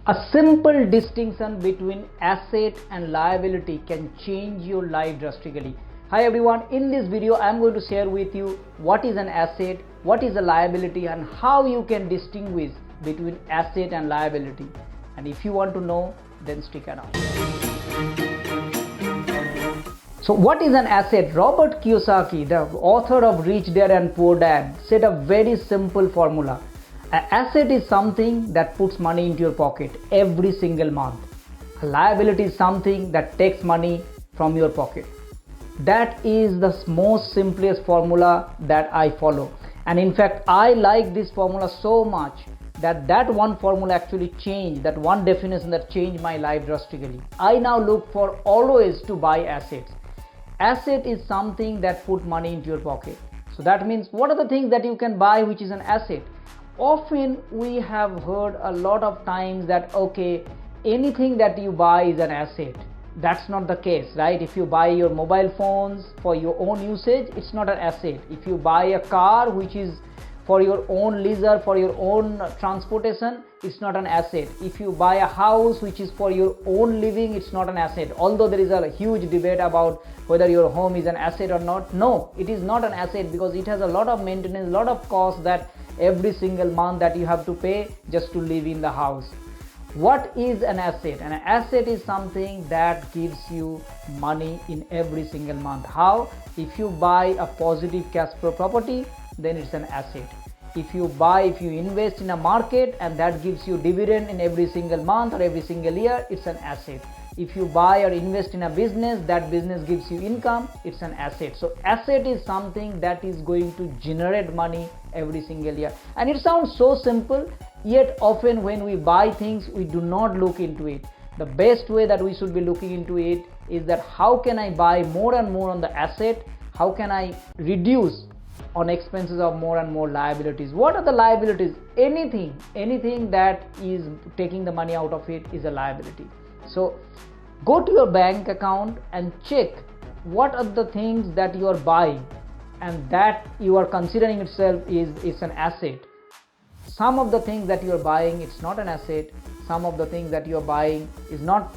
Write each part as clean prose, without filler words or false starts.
A simple distinction between asset and liability can change your life drastically. Hi everyone, in this video I am going to share with you what is an asset, what is a liability, and how you can distinguish between asset and liability. And if you want to know, then stick around. So what is an asset? Robert Kiyosaki, the author of Rich Dad and Poor Dad, said a very simple formula. An asset is something that puts money into your pocket every single month. A liability is something that takes money from your pocket. That is the most simplest formula that I follow. And in fact, I like this formula so much that one formula actually changed, that one definition that changed my life drastically. I now look for always to buy assets. Asset is something that put money into your pocket. So that means what are the things that you can buy which is an asset? Often we have heard a lot of times that okay, anything that you buy is an asset. That's not the case, right? If you buy your mobile phones for your own usage, it's not an asset. If you buy a car which is for your own leisure, for your own transportation, it's not an asset. If you buy a house which is for your own living, it's not an asset. Although there is a huge debate about whether your home is an asset or not. No, it is not an asset because it has a lot of maintenance, a lot of costs that every single month that you have to pay just to live in the house. What is an asset? An asset is something that gives you money in every single month. How? If you buy a positive cash flow property, then it's an asset. If you invest in a market and that gives you dividend in every single month or every single year, it's an asset. If you buy or invest in a business, that business gives you income, it's an asset. So asset is something that is going to generate money every single year. And it sounds so simple, yet often when we buy things, we do not look into it. The best way that we should be looking into it is that how can I buy more and more on the asset? How can I reduce on expenses of more and more liabilities? What are the liabilities? Anything that is taking the money out of it is a liability. So go to your bank account and check what are the things that you are buying and that you are considering itself is an asset. Some of the things that you are buying, it's not an asset. Some of the things that you are buying is not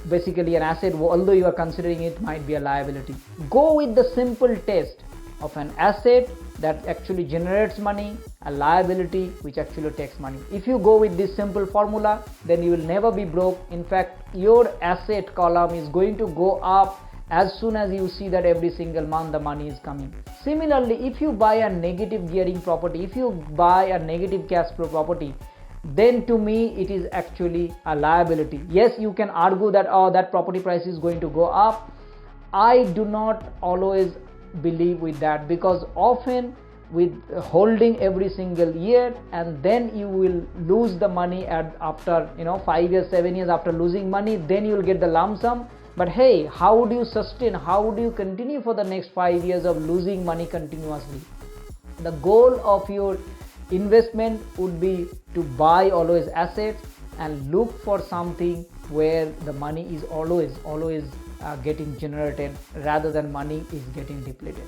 basically an asset, although you are considering it might be a liability. Go with the simple test of an asset that actually generates money, a liability which actually takes money. If you go with this simple formula, then you will never be broke. In fact, your asset column is going to go up as soon as you see that every single month the money is coming. Similarly, if you buy a negative gearing property, if you buy a negative cash flow property, then to me it is actually a liability. Yes, you can argue that that property price is going to go up. I do not always believe with that, because often with holding every single year and then you will lose the money after 5 years, 7 years after losing money, then you will get the lump sum. But hey, how do you sustain, how do you continue for the next 5 years of losing money continuously? The goal of your investment would be to buy always assets and look for something where the money is always getting generated rather than money is getting depleted.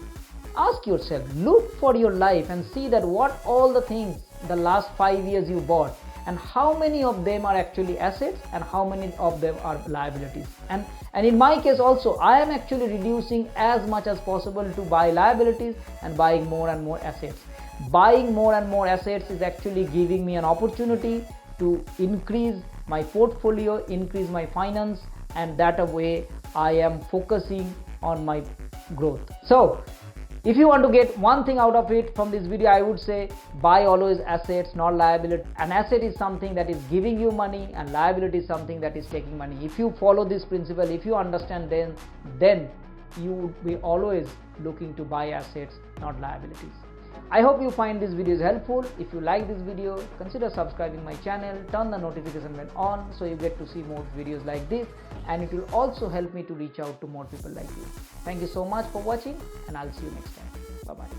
Ask yourself, look for your life and see that what all the things the last 5 years you bought and how many of them are actually assets and how many of them are liabilities. And in my case also, I am actually reducing as much as possible to buy liabilities and buying more and more assets. Buying more and more assets is actually giving me an opportunity to increase my portfolio, increase my finance, and that way I am focusing on my growth. So if you want to get one thing out of it from this video, I would say buy always assets, not liability. An asset is something that is giving you money and liability is something that is taking money. If you follow this principle, if you understand, then you would be always looking to buy assets, not liabilities. I hope you find this video helpful. If you like this video, consider subscribing my channel, turn the notification bell on so you get to see more videos like this, and it will also help me to reach out to more people like you. Thank you so much for watching, and I'll see you next time. Bye bye.